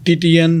TTN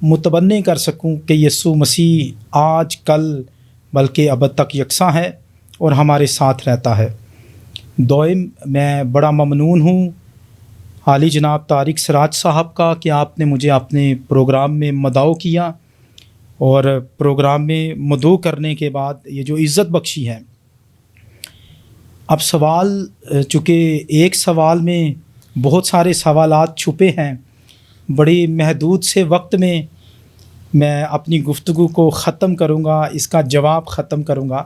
متبنی کر سکوں کہ یسوع مسیح آج کل بلکہ ابد تک یکساں ہے اور ہمارے ساتھ رہتا ہے۔ دوئم میں بڑا ممنون ہوں عالی جناب طارق سراج صاحب کا کہ آپ نے مجھے اپنے پروگرام میں مدعو کیا اور پروگرام میں مدعو کرنے کے بعد یہ جو عزت بخشی ہے۔ اب سوال، چونکہ ایک سوال میں بہت سارے سوالات چھپے ہیں، بڑی محدود سے وقت میں اپنی گفتگو کو ختم کروں گا، اس کا جواب ختم کروں گا۔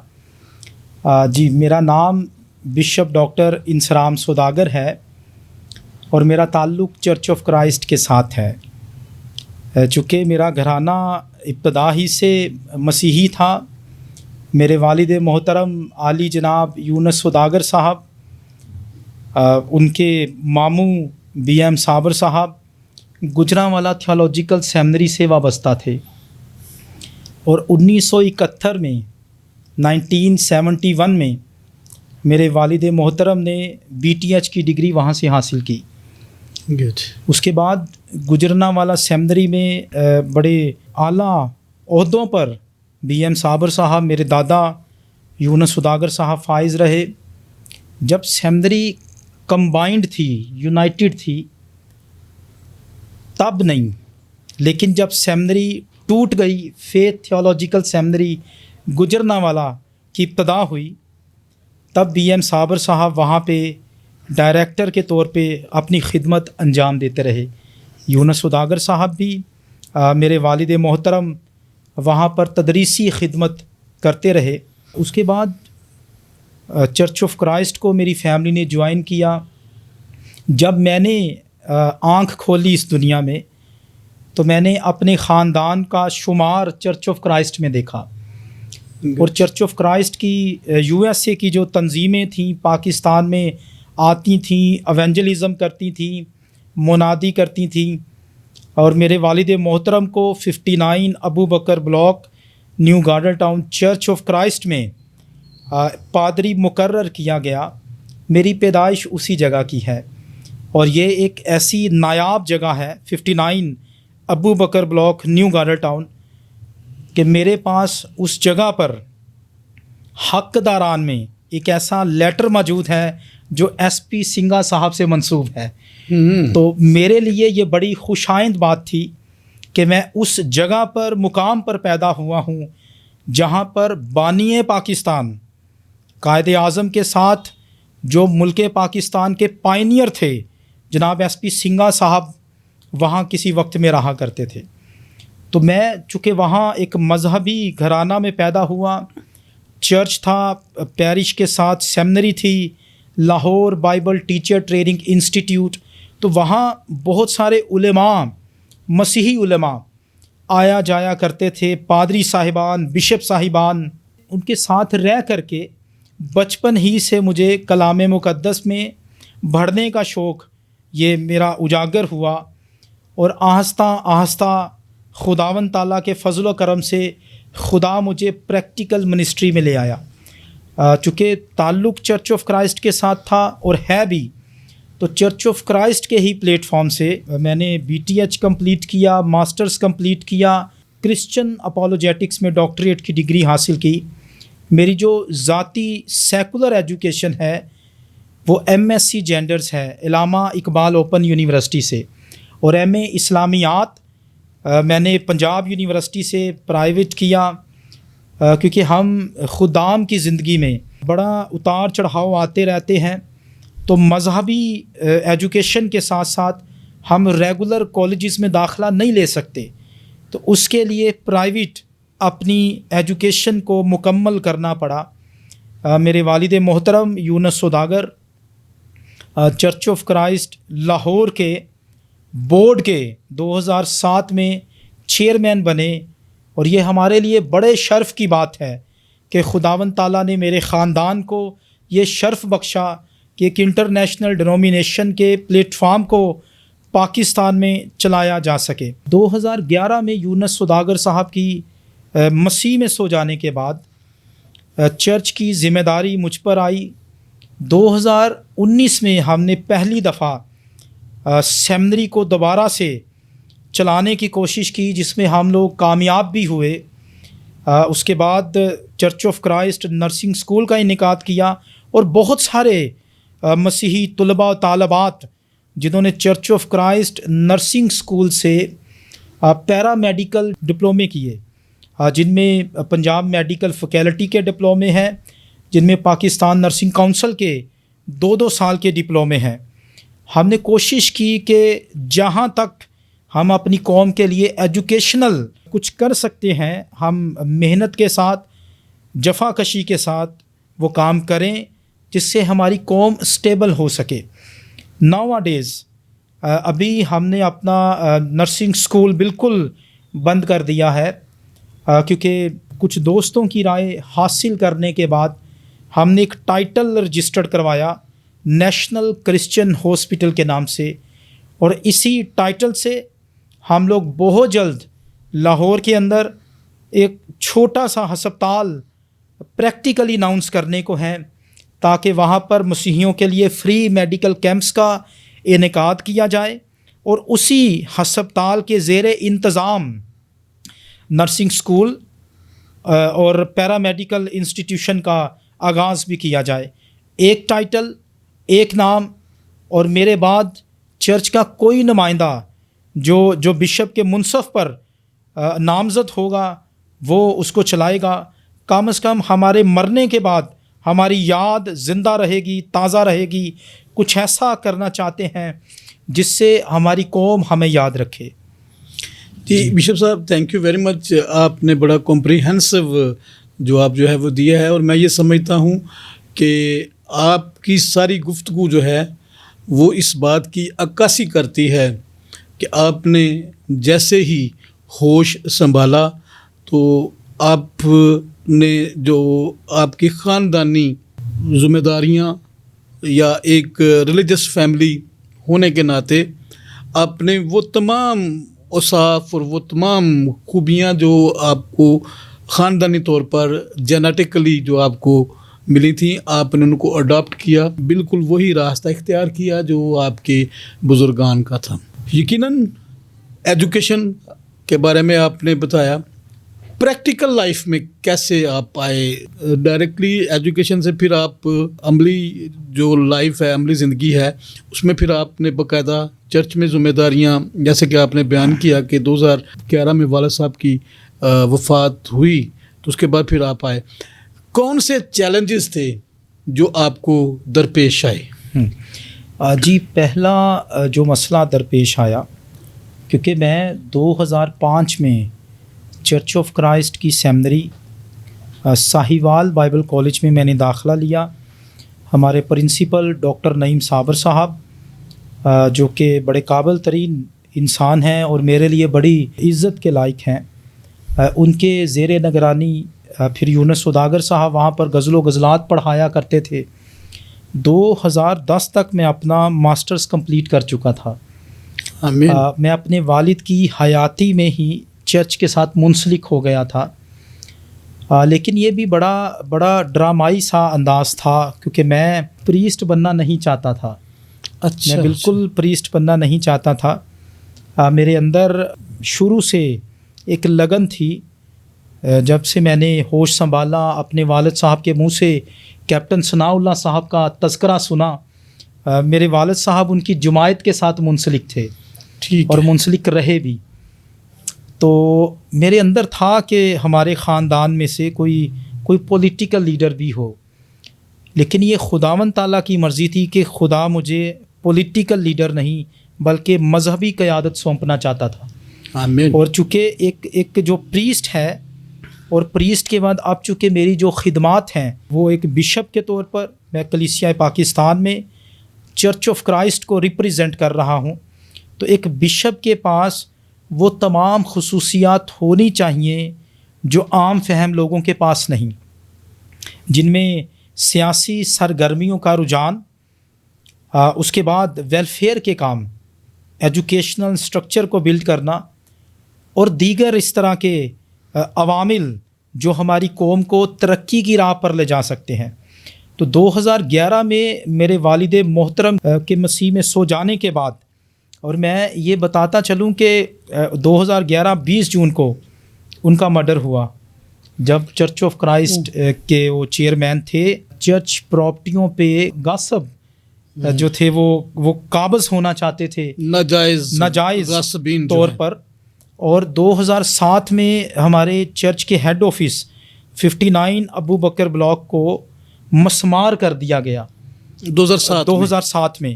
جی، میرا نام بشپ ڈاکٹر انسرام سوداگر ہے اور میرا تعلق چرچ آف کرائسٹ کے ساتھ ہے۔ چونکہ میرا گھرانہ ابتدا ہی سے مسیحی تھا، میرے والد محترم عالی جناب یونس سوداگر صاحب، ان کے ماموں بی ایم صابر صاحب گجرانوالا تھیولوجیکل سیمنری سے وابستہ تھے، اور 1971 میں 1971 میں میرے والد محترم نے بی ٹی ایچ کی ڈگری وہاں سے حاصل کی۔ اس کے بعد گجرانوالا سیمنری میں بڑے اعلیٰ عہدوں پر بی ایم صابر صاحب، میرے دادا یونس سوداگر صاحب فائز رہے۔ جب سیمنری کمبائنڈ تھی، یونائٹڈ تھی، تب نہیں، لیکن جب سیمنری ٹوٹ گئی، فیتھ تھیولوجیکل سیمنری گجرانوالا کی ابتدا ہوئی، تب بی ایم صابر صاحب وہاں پہ ڈائریکٹر کے طور پہ اپنی خدمت انجام دیتے رہے۔ یونس سوداگر صاحب بھی، میرے والد محترم، وہاں پر تدریسی خدمت کرتے رہے۔ اس کے بعد چرچ آف کرائسٹ کو میری فیملی نے جوائن کیا۔ جب میں نے آنکھ کھولی اس دنیا میں، تو میں نے اپنے خاندان کا شمار چرچ آف کرائسٹ میں دیکھا، اور چرچ آف کرائسٹ کی یو ایس اے کی جو تنظیمیں تھیں پاکستان میں آتی تھیں، ایونجلزم کرتی تھیں، منادی کرتی تھیں، اور میرے والد محترم کو 59 Abu Bakar block New Garden Town Church of Christ میں پادری مقرر کیا گیا۔ میری پیدائش اسی جگہ کی ہے، اور یہ ایک ایسی نایاب جگہ ہے 59 Abu Bakar block New Garden town کہ میرے پاس اس جگہ پر حق داران میں ایک ایسا لیٹر موجود ہے جو ایس پی سنگھا صاحب سے منسوب ہے۔ تو میرے لیے یہ بڑی خوشائند بات تھی کہ میں اس جگہ پر مقام پر پیدا ہوا ہوں جہاں پر بانی پاکستان، قائد اعظم کے ساتھ جو ملک پاکستان کے پائنیئر تھے جناب ایس پی سنگھا صاحب وہاں کسی وقت میں رہا کرتے تھے۔ تو میں چونکہ وہاں ایک مذہبی گھرانہ میں پیدا ہوا، چرچ تھا، پیرش کے ساتھ سیمنری تھی، Lahore Bible teacher training institute, تو وہاں بہت سارے علماء، مسیحی علماء آیا جایا کرتے تھے، پادری صاحبان، بشپ صاحبان، ان کے ساتھ رہ کر کے بچپن ہی سے مجھے کلام مقدس میں بڑھنے کا شوق یہ میرا اجاگر ہوا، اور آہستہ آہستہ خداوند تعالیٰ کے فضل و کرم سے خدا مجھے پریکٹیکل منسٹری میں لے آیا۔ چونکہ تعلق چرچ آف کرائسٹ کے ساتھ تھا اور ہے بھی، تو چرچ آف کرائسٹ کے ہی پلیٹ فارم سے میں نے بی ٹی ایچ کمپلیٹ کیا، ماسٹرز کمپلیٹ کیا، کرسچن اپولوجیٹکس میں ڈاکٹریٹ کی ڈگری حاصل کی۔ میری جو ذاتی سیکولر ایجوکیشن ہے وہ ایم ایس سی جینڈرز ہے علامہ اقبال اوپن یونیورسٹی سے، اور ایم اے اسلامیات میں نے پنجاب یونیورسٹی سے پرائیویٹ کیا، کیونکہ ہم خدام کی زندگی میں بڑا اتار چڑھاؤ آتے رہتے ہیں، تو مذہبی ایجوکیشن کے ساتھ ساتھ ہم ریگولر کالجز میں داخلہ نہیں لے سکتے، تو اس کے لیے پرائیویٹ اپنی ایجوکیشن کو مکمل کرنا پڑا۔ میرے والد محترم یونس سوداگر چرچ آف کرائسٹ لاہور کے بورڈ کے 2007 میں چیئرمین بنے، اور یہ ہمارے لیے بڑے شرف کی بات ہے کہ خداوند تعالیٰ نے میرے خاندان کو یہ شرف بخشا کہ ایک انٹرنیشنل ڈینومینیشن کے پلیٹ فارم کو پاکستان میں چلایا جا سکے۔ 2011 میں یونس سوداگر صاحب کی مسیح میں سو جانے کے بعد چرچ کی ذمہ داری مجھ پر آئی۔ 2019 میں ہم نے پہلی دفعہ سیمنری کو دوبارہ سے چلانے کی کوشش کی جس میں ہم لوگ کامیاب بھی ہوئے. اس کے بعد church of Christ nursing school کا انعقاد کیا اور بہت سارے مسیحی طلباء و طالبات جنہوں نے church of Christ nursing school سے پیرا میڈیکل ڈپلومے کیے، جن میں پنجاب میڈیکل فیکلٹی کے ڈپلومے ہیں، جن میں پاکستان نرسنگ کونسل کے 2 سال کے ڈپلومے ہیں. ہم نے کوشش کی کہ جہاں تک ہم اپنی قوم کے لیے ایجوکیشنل کچھ کر سکتے ہیں، ہم محنت کے ساتھ، جفا کشی کے ساتھ وہ کام کریں جس سے ہماری قوم اسٹیبل ہو سکے. ناؤ ڈیز ابھی ہم نے اپنا نرسنگ اسکول بالکل بند کر دیا ہے، کیونکہ کچھ دوستوں کی رائے حاصل کرنے کے بعد ہم نے ایک ٹائٹل رجسٹرڈ کروایا نیشنل کرسچن ہاسپٹل کے نام سے، اور اسی ٹائٹل سے ہم لوگ بہت جلد لاہور کے اندر ایک چھوٹا سا ہسپتال پریکٹیکلی اناؤنس کرنے کو ہیں، تاکہ وہاں پر مسیحیوں کے لیے فری میڈیکل کیمپس کا انعقاد کیا جائے، اور اسی ہسپتال کے زیر انتظام نرسنگ اسکول اور پیرا میڈیکل انسٹیٹیوشن کا آغاز بھی کیا جائے. ایک ٹائٹل، ایک نام، اور میرے بعد چرچ کا کوئی نمائندہ جو بشپ کے منصب پر نامزد ہوگا وہ اس کو چلائے گا. کم از کم ہمارے مرنے کے بعد ہماری یاد زندہ رہے گی، تازہ رہے گی. کچھ ایسا کرنا چاہتے ہیں جس سے ہماری قوم ہمیں یاد رکھے. جی بشپ صاحب، تھینک یو ویری مچ. آپ نے بڑا کمپریہنسو جواب جو ہے وہ دیا ہے، اور میں یہ سمجھتا ہوں کہ آپ کی ساری گفتگو جو ہے وہ اس بات کی عکاسی کرتی ہے کہ آپ نے جیسے ہی ہوش سنبھالا تو آپ نے جو آپ کی خاندانی ذمہ داریاں یا ایک ریلیجس فیملی ہونے کے ناطے آپ نے وہ تمام اوصاف اور وہ تمام خوبیاں جو آپ کو خاندانی طور پر جینیٹکلی جو آپ کو ملی تھیں، آپ نے ان کو اڈاپٹ کیا، بالکل وہی راستہ اختیار کیا جو آپ کے بزرگان کا تھا. یقیناً ایجوکیشن کے بارے میں آپ نے بتایا، پریکٹیکل لائف میں کیسے آپ آئے ڈائریکٹلی ایجوکیشن سے، پھر آپ عملی جو لائف ہے، عملی زندگی ہے، اس میں پھر آپ نے باقاعدہ چرچ میں ذمہ داریاں، جیسے کہ آپ نے بیان کیا کہ 2011 میں والد صاحب کی وفات ہوئی، تو اس کے بعد پھر آپ آئے. کون سے چیلنجز تھے جو آپ کو درپیش آئے؟ جی، پہلا جو مسئلہ درپیش آیا، کیونکہ میں 2005 میں چرچ آف کرائسٹ کی سیمنری ساہیوال بائبل کالج میں نے داخلہ لیا. ہمارے پرنسپل ڈاکٹر نعیم صابر صاحب جو کہ بڑے قابل ترین انسان ہیں اور میرے لیے بڑی عزت کے لائق ہیں، ان کے زیر نگرانی پھر یونس سوداگر صاحب وہاں پر غزل و غزلات پڑھایا کرتے تھے. 2010 تک میں اپنا ماسٹرز کمپلیٹ کر چکا تھا. میں اپنے والد کی حیاتی میں ہی چرچ کے ساتھ منسلک ہو گیا تھا، لیکن یہ بھی بڑا ڈرامائی سا انداز تھا، کیونکہ میں پریسٹ بننا نہیں چاہتا تھا. میں بالکل پریسٹ بننا نہیں چاہتا تھا. میرے اندر شروع سے ایک لگن تھی. جب سے میں نے ہوش سنبھالا، اپنے والد صاحب کے منہ سے کیپٹن ثناء اللہ صاحب کا تذکرہ سنا. میرے والد صاحب ان کی جماعت کے ساتھ منسلک تھے اور منسلک رہے بھی. تو میرے اندر تھا کہ ہمارے خاندان میں سے کوئی پولیٹیکل لیڈر بھی ہو، لیکن یہ خداوند تعالیٰ کی مرضی تھی کہ خدا مجھے پولیٹیکل لیڈر نہیں بلکہ مذہبی قیادت سونپنا چاہتا تھا. آمین. اور چونکہ ایک جو پریسٹ ہے، اور پریسٹ کے بعد اب چونکہ میری جو خدمات ہیں وہ ایک بشپ کے طور پر میں کلیسیا پاکستان میں چرچ آف کرائسٹ کو ریپریزنٹ کر رہا ہوں، تو ایک بشپ کے پاس وہ تمام خصوصیات ہونی چاہیے جو عام فہم لوگوں کے پاس نہیں، جن میں سیاسی سرگرمیوں کا رجحان، اس کے بعد ویلفیئر کے کام، ایجوکیشنل سٹرکچر کو بلڈ کرنا، اور دیگر اس طرح کے عوامل جو ہماری قوم کو ترقی کی راہ پر لے جا سکتے ہیں. تو 2011 میں میرے والد محترم کے مسیح میں سو جانے کے بعد اور میں یہ بتاتا چلوں کہ 2011 20 جون کو ان کا مرڈر ہوا، جب چرچ آف کرائسٹ کے وہ چیئرمین تھے. چرچ پراپرٹیوں پہ غاصب جو تھے وہ قابض ہونا چاہتے تھے ناجائز غاصبین طور پر. اور 2007 میں ہمارے چرچ کے head office 59 Abu Bakar block کو مسمار کر دیا گیا 2007 میں.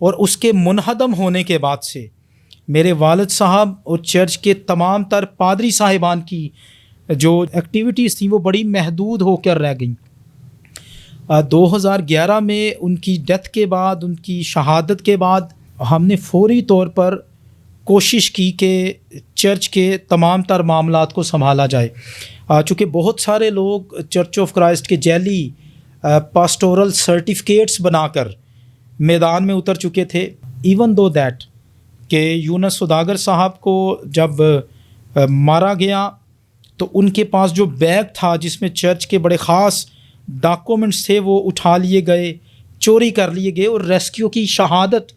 اور اس کے منہدم ہونے کے بعد سے میرے والد صاحب اور چرچ کے تمام تر پادری صاحبان کی جو ایکٹیویٹیز تھیں وہ بڑی محدود ہو کر رہ گئیں. 2011 میں ان کی ڈیتھ کے بعد، ان کی شہادت کے بعد، ہم نے فوری طور پر کوشش کی کہ چرچ کے تمام تر معاملات کو سنبھالا جائے. چونکہ بہت سارے لوگ چرچ آف کرائسٹ کے جعلی پاسٹورل سرٹیفکیٹس بنا کر میدان میں اتر چکے تھے. ایون دو دیٹ کہ یونس سوداگر صاحب کو جب مارا گیا تو ان کے پاس جو بیگ تھا جس میں چرچ کے بڑے خاص ڈاکومنٹس تھے وہ اٹھا لیے گئے، چوری کر لیے گئے، اور ریسکیو کی شہادت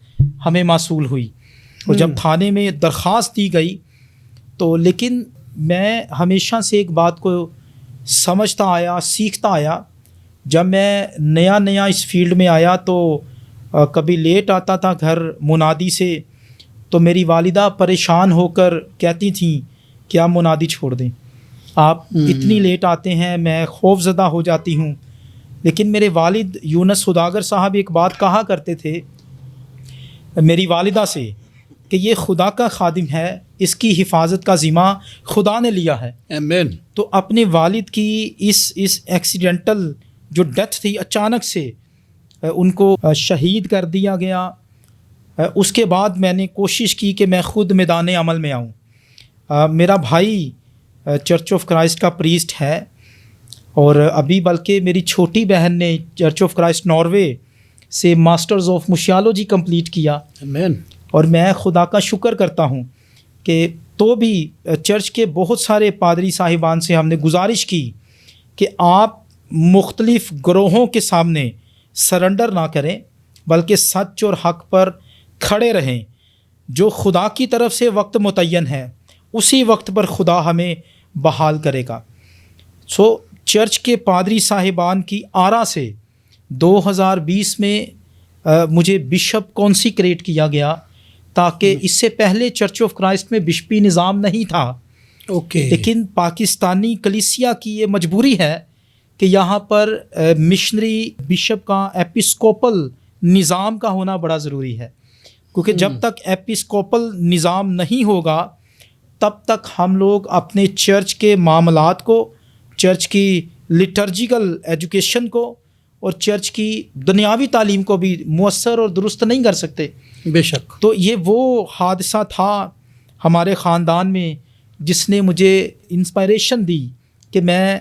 ہمیں موصول ہوئی. اور جب تھانے میں درخواست دی گئی تو لیکن میں ہمیشہ سے ایک بات کو سمجھتا آیا، سیکھتا آیا. جب میں نیا اس فیلڈ میں آیا تو کبھی لیٹ آتا تھا گھر منادی سے، تو میری والدہ پریشان ہو کر کہتی تھیں کہ آپ منادی چھوڑ دیں، آپ اتنی لیٹ آتے ہیں. میں خوف زدہ ہو جاتی ہوں. لیکن میرے والد یونس سوداگر صاحب ایک بات کہا کرتے تھے میری والدہ سے کہ یہ خدا کا خادم ہے، اس کی حفاظت کا ذمہ خدا نے لیا ہے. آمین. تو اپنے والد کی اس ایکسیڈنٹل جو ڈیتھ تھی، اچانک سے ان کو شہید کر دیا گیا. اس کے بعد میں نے کوشش کی کہ میں خود میدان عمل میں آؤں. میرا بھائی چرچ آف کرائسٹ کا پریسٹ ہے، اور ابھی بلکہ میری چھوٹی بہن نے چرچ آف کرائسٹ ناروے سے ماسٹرز آف مشیالوجی کمپلیٹ کیا. آمین. اور میں خدا کا شکر کرتا ہوں کہ تو بھی چرچ کے بہت سارے پادری صاحبان سے ہم نے گزارش کی کہ آپ مختلف گروہوں کے سامنے سرنڈر نہ کریں، بلکہ سچ اور حق پر کھڑے رہیں. جو خدا کی طرف سے وقت متعین ہے اسی وقت پر خدا ہمیں بحال کرے گا. چرچ کے پادری صاحبان کی آرا سے 2020 میں مجھے بشپ کانسیکریٹ کیا گیا، تاکہ اس سے پہلے چرچ آف کرائسٹ میں بشپی نظام نہیں تھا. لیکن پاکستانی کلیسیا کی یہ مجبوری ہے کہ یہاں پر مشنری بشپ کا ایپسکوپل نظام کا ہونا بڑا ضروری ہے، کیونکہ جب تک ایپسکوپل نظام نہیں ہوگا تب تک ہم لوگ اپنے چرچ کے معاملات کو، چرچ کی لٹرجیکل ایجوکیشن کو اور چرچ کی دنیاوی تعلیم کو بھی مؤثر اور درست نہیں کر سکتے. بے شک. تو یہ وہ حادثہ تھا ہمارے خاندان میں جس نے مجھے انسپائریشن دی کہ میں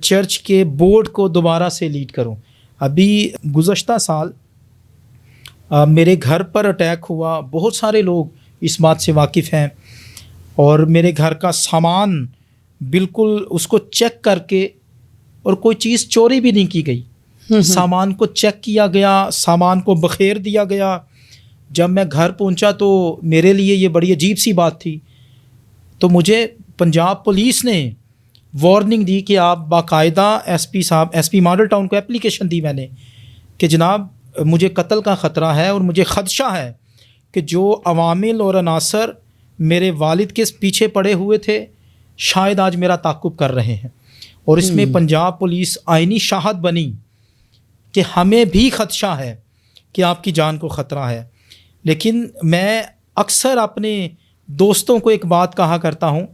چرچ کے بورڈ کو دوبارہ سے لیڈ کروں. ابھی گزشتہ سال میرے گھر پر اٹیک ہوا، بہت سارے لوگ اس بات سے واقف ہیں، اور میرے گھر کا سامان بالکل اس کو چیک کر کے، اور کوئی چیز چوری بھی نہیں کی گئی، سامان کو چیک کیا گیا، سامان کو بخیر دیا گیا. جب میں گھر پہنچا تو میرے لیے یہ بڑی عجیب سی بات تھی. تو مجھے پنجاب پولیس نے وارننگ دی کہ آپ باقاعدہ ایس پی ماڈل ٹاؤن کو اپلیکیشن دی میں نے کہ جناب مجھے قتل کا خطرہ ہے، اور مجھے خدشہ ہے کہ جو عوامل اور عناصر میرے والد کے پیچھے پڑے ہوئے تھے شاید آج میرا تعاقب کر رہے ہیں. اور اس میں پنجاب پولیس آئینی شاہد بنی کہ ہمیں بھی خدشہ ہے کہ آپ کی جان کو خطرہ ہے. لیکن میں اکثر اپنے دوستوں کو ایک بات کہا کرتا ہوں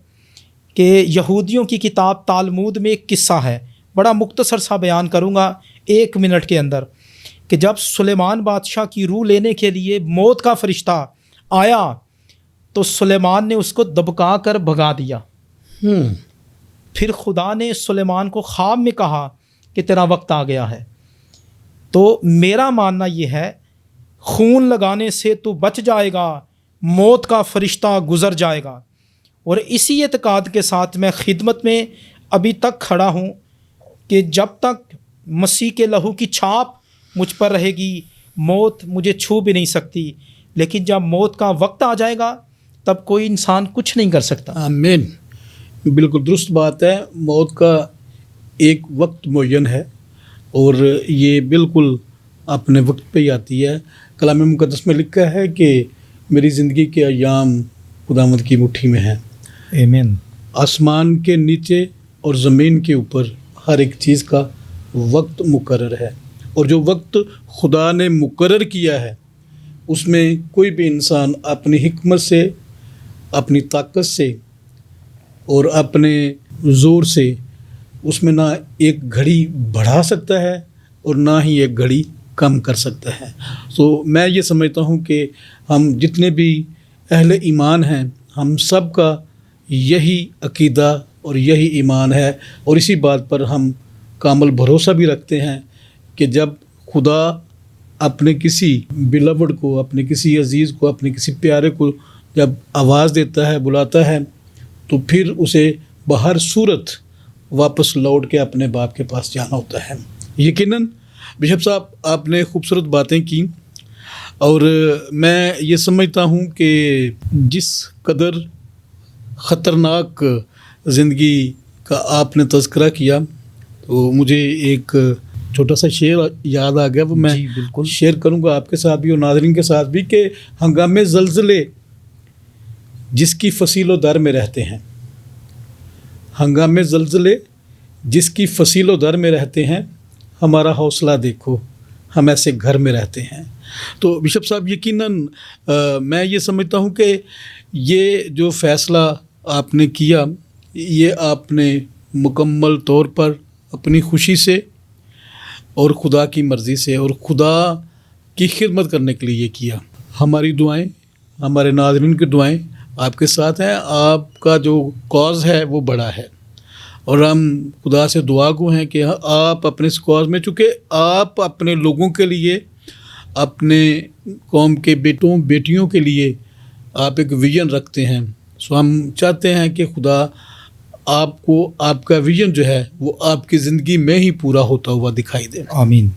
کہ یہودیوں کی کتاب تالمود میں ایک قصہ ہے، بڑا مختصر سا بیان کروں گا 1 منٹ کے اندر، کہ جب سلیمان بادشاہ کی روح لینے کے لیے موت کا فرشتہ آیا تو سلیمان نے اس کو دبکا کر بھگا دیا. پھر خدا نے سلیمان کو خواب میں کہا کہ تیرا وقت آ گیا ہے. تو میرا ماننا یہ ہے خون لگانے سے تو بچ جائے گا، موت کا فرشتہ گزر جائے گا. اور اسی اعتقاد کے ساتھ میں خدمت میں ابھی تک کھڑا ہوں کہ جب تک مسیح کے لہو کی چھاپ مجھ پر رہے گی موت مجھے چھو بھی نہیں سکتی. لیکن جب موت کا وقت آ جائے گا تب کوئی انسان کچھ نہیں کر سکتا۔ آمین، بالکل درست بات ہے۔ موت کا ایک وقت معین ہے اور یہ بالکل اپنے وقت پہ ہی آتی ہے۔ کلام مقدس میں لکھا ہے کہ میری زندگی کے ایام خداوند کی مٹھی میں ہیں۔ آمین۔ آسمان کے نیچے اور زمین کے اوپر ہر ایک چیز کا وقت مقرر ہے، اور جو وقت خدا نے مقرر کیا ہے اس میں کوئی بھی انسان اپنی حکمت سے، اپنی طاقت سے اور اپنے زور سے اس میں نہ ایک گھڑی بڑھا سکتا ہے اور نہ ہی ایک گھڑی کم کر سکتا ہے۔ تو میں یہ سمجھتا ہوں کہ ہم جتنے بھی اہل ایمان ہیں، ہم سب کا یہی عقیدہ اور یہی ایمان ہے، اور اسی بات پر ہم کامل بھروسہ بھی رکھتے ہیں کہ جب خدا اپنے کسی بلوڈ کو، اپنے کسی عزیز کو، اپنے کسی پیارے کو جب آواز دیتا ہے، بلاتا ہے، تو پھر اسے بہر صورت واپس لوٹ کے اپنے باپ کے پاس جانا ہوتا ہے۔ یقیناً بشپ صاحب آپ نے خوبصورت باتیں کی، اور میں یہ سمجھتا ہوں کہ جس قدر خطرناک زندگی کا آپ نے تذکرہ کیا تو مجھے ایک چھوٹا سا شعر یاد آ گیا، وہ میں جی بالکل شیئر کروں گا آپ کے ساتھ بھی اور ناظرین کے ساتھ بھی، کہ ہنگامے زلزلے جس کی فصیل و در میں رہتے ہیں، ہنگامے زلزلے جس کی فصیل و در میں رہتے ہیں، ہمارا حوصلہ دیکھو ہم ایسے گھر میں رہتے ہیں۔ تو بشپ صاحب یقیناً میں یہ سمجھتا ہوں کہ یہ جو فیصلہ آپ نے کیا، یہ آپ نے مکمل طور پر اپنی خوشی سے اور خدا کی مرضی سے اور خدا کی خدمت کرنے کے لیے یہ کیا۔ ہماری دعائیں، ہمارے ناظرین کی دعائیں آپ کے ساتھ ہیں۔ آپ کا جو کاز ہے وہ بڑا ہے، اور ہم خدا سے دعا گو ہیں کہ آپ اپنے اس کاز میں، چونکہ آپ اپنے لوگوں کے لیے، اپنے قوم کے بیٹوں بیٹیوں کے لیے آپ ایک ویژن رکھتے ہیں، سو ہم چاہتے ہیں کہ خدا آپ کو آپ کا ویژن جو ہے وہ آپ کی زندگی میں ہی پورا ہوتا ہوا دکھائی دے۔ آمین۔